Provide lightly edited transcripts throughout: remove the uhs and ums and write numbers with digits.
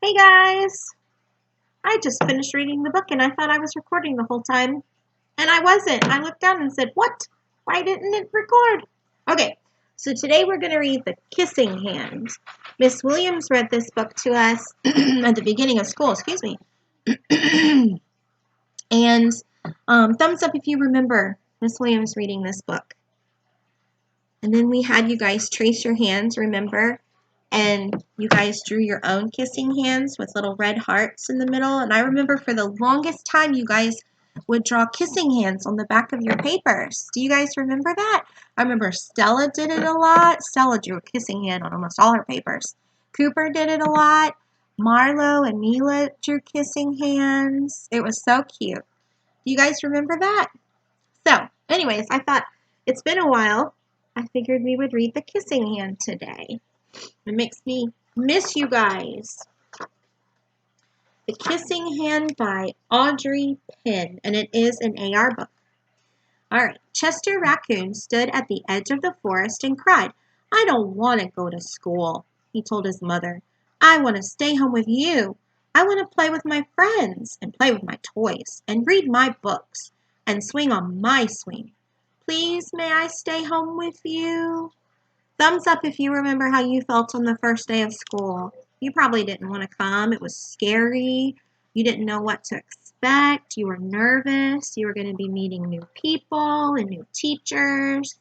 Hey guys! I just finished reading the book and I thought I was recording the whole time. And I wasn't. I looked down and said, what? Why didn't it record? Okay, so today we're going to read The Kissing Hand. Miss Williams read this book to us at the beginning of school, excuse me. And thumbs up if you remember Miss Williams reading this book. And then we had you guys trace your hands, remember? And you guys drew your own kissing hands with little red hearts in the middle. And I remember for the longest time you guys would draw kissing hands on the back of your papers. Do you guys remember that? I remember Stella did it a lot. Stella drew a kissing hand on almost all her papers. Cooper did it a lot. Marlo and Mila drew kissing hands. It was so cute. Do you guys remember that? So, anyways, I thought it's been a while. I figured we would read The Kissing Hand today. It makes me miss you guys. The Kissing Hand by Audrey Penn, and it is an AR book. All right, Chester Raccoon stood at the edge of the forest and cried, "I don't want to go to school," he told his mother. "I want to stay home with you. I want to play with my friends and play with my toys and read my books and swing on my swing. Please, may I stay home with you?" Thumbs up if you remember how you felt on the first day of school. You probably didn't want to come. It was scary. You didn't know what to expect. You were nervous. You were going to be meeting new people and new teachers.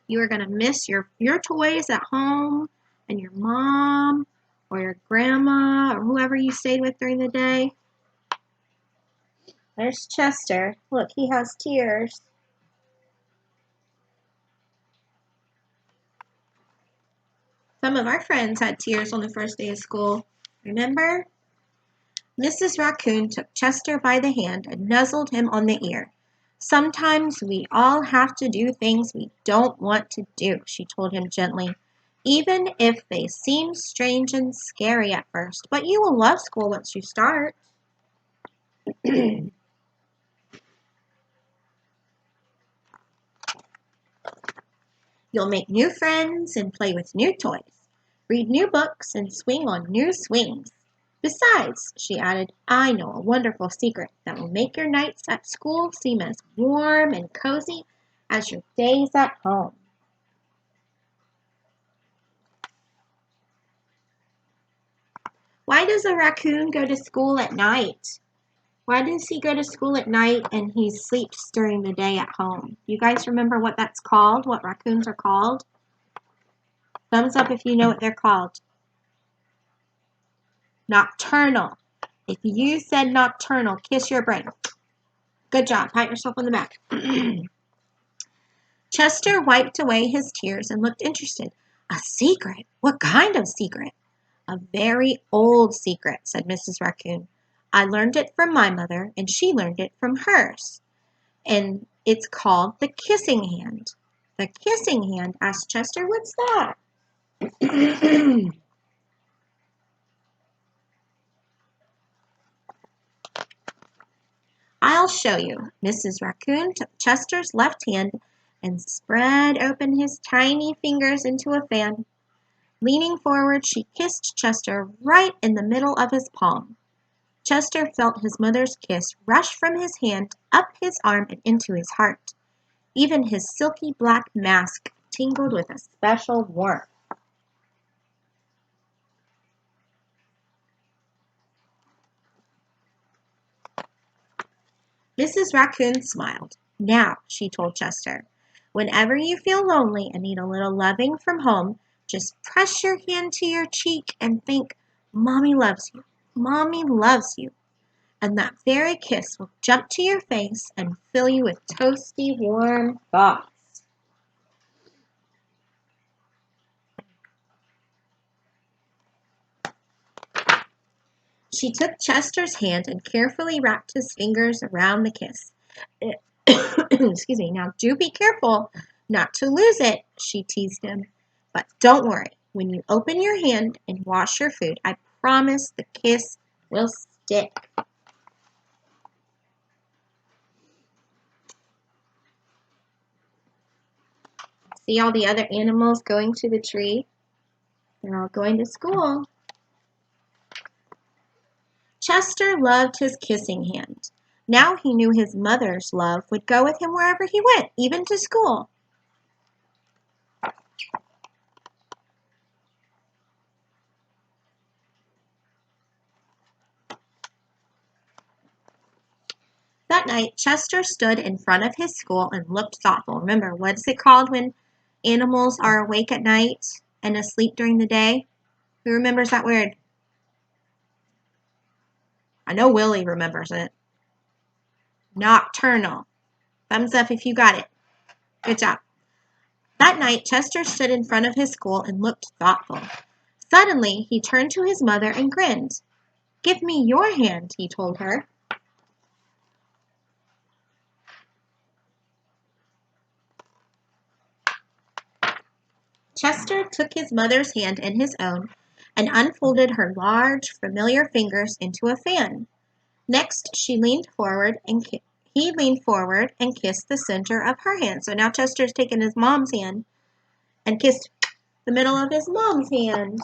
You were going to miss your toys at home and your mom or your grandma or whoever you stayed with during the day. There's Chester. Look, he has tears. Some of our friends had tears on the first day of school. Remember? Mrs. Raccoon took Chester by the hand and nuzzled him on the ear. "Sometimes we all have to do things we don't want to do," she told him gently, "even if they seem strange and scary at first. But you will love school once you start." "You'll make new friends and play with new toys, read new books and swing on new swings. Besides," she added, "I know a wonderful secret that will make your nights at school seem as warm and cozy as your days at home." Why does a raccoon go to school at night? Why does he go to school at night and he sleeps during the day at home? You guys remember what that's called? What raccoons are called? Thumbs up if you know what they're called. Nocturnal. If you said nocturnal, kiss your brain. Good job. Pat yourself on the back. Chester wiped away his tears and looked interested. "A secret? What kind of secret?" "A very old secret," said Mrs. Raccoon. "I learned it from my mother, and she learned it from hers. And it's called the kissing hand." "The kissing hand?" asked Chester. "What's that?" "I'll show you." Mrs. Raccoon took Chester's left hand and spread open his tiny fingers into a fan. Leaning forward, she kissed Chester right in the middle of his palm. Chester felt his mother's kiss rush from his hand, up his arm, and into his heart. Even his silky black mask tingled with a special warmth. Mrs. Raccoon smiled. "Now," she told Chester, "whenever you feel lonely and need a little loving from home, just press your hand to your cheek and think, 'Mommy loves you. Mommy loves you.' And that very kiss will jump to your face and fill you with toasty, warm thoughts." She took Chester's hand and carefully wrapped his fingers around the kiss. Excuse me. "Now do be careful not to lose it," she teased him. "But don't worry. When you open your hand and wash your food, I promise the kiss will stick." See all the other animals going to the tree? They're all going to school. Chester loved his kissing hand. Now he knew his mother's love would go with him wherever he went, even to school. That night, Chester stood in front of his school and looked thoughtful. Remember, what is it called when animals are awake at night and asleep during the day? Who remembers that word? I know Willie remembers it. Nocturnal. Thumbs up if you got it. Good job. That night, Chester stood in front of his school and looked thoughtful. Suddenly, he turned to his mother and grinned. "Give me your hand," he told her. Chester took his mother's hand in his own and unfolded her large, familiar fingers into a fan. Next, he leaned forward and kissed the center of her hand. So now Chester's taken his mom's hand and kissed the middle of his mom's hand.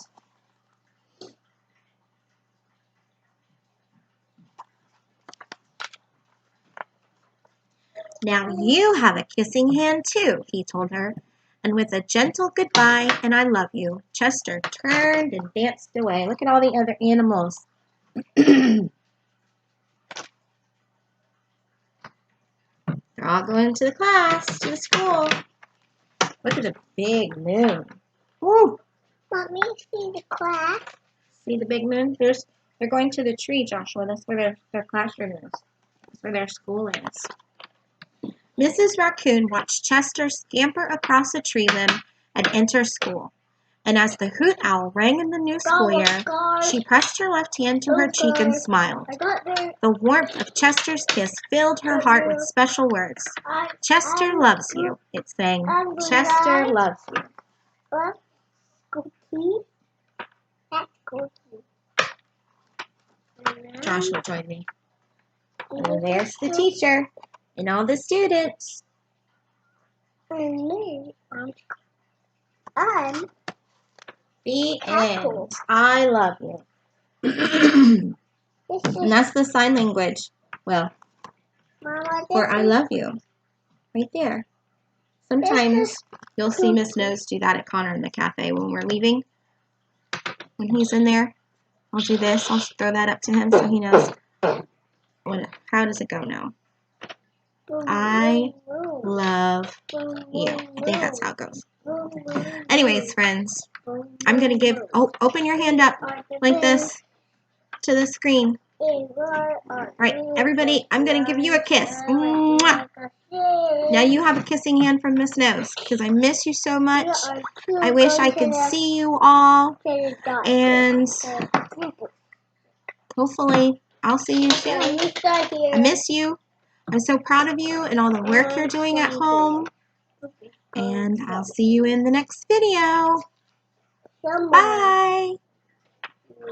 "Now you have a kissing hand too," he told her. And with a gentle goodbye and "I love you," Chester turned and danced away. Look at all the other animals. They're all going to the class, to the school. Look at the big moon. Woo! Mommy, see the class? See the big moon? They're going to the tree, Joshua. That's where their classroom is. That's where their school is. Mrs. Raccoon watched Chester scamper across a tree limb and enter school. And as the hoot owl rang in the new school year, she pressed her left hand to her cheek and smiled. The warmth of Chester's kiss filled her heart with special words. "Chester loves you," it sang. "Chester loves you." Joshua joined me. And there's the teacher and all the students. The end. I love you. And that's the sign language. Well, for "I love you." Right there. Sometimes you'll see Miss Nose do that at Connor in the cafe when we're leaving. When he's in there, I'll do this. I'll throw that up to him so he knows. How does it go now? I love you. I think that's how it goes. Anyways, friends, I'm going to open your hand up like this to the screen. Right, everybody, I'm going to give you a kiss. Mwah! Now you have a kissing hand from Miss Nose because I miss you so much. I wish I could see you all. And hopefully I'll see you soon. I miss you. I'm so proud of you and all the work you're doing at home. And I'll see you in the next video. Bye.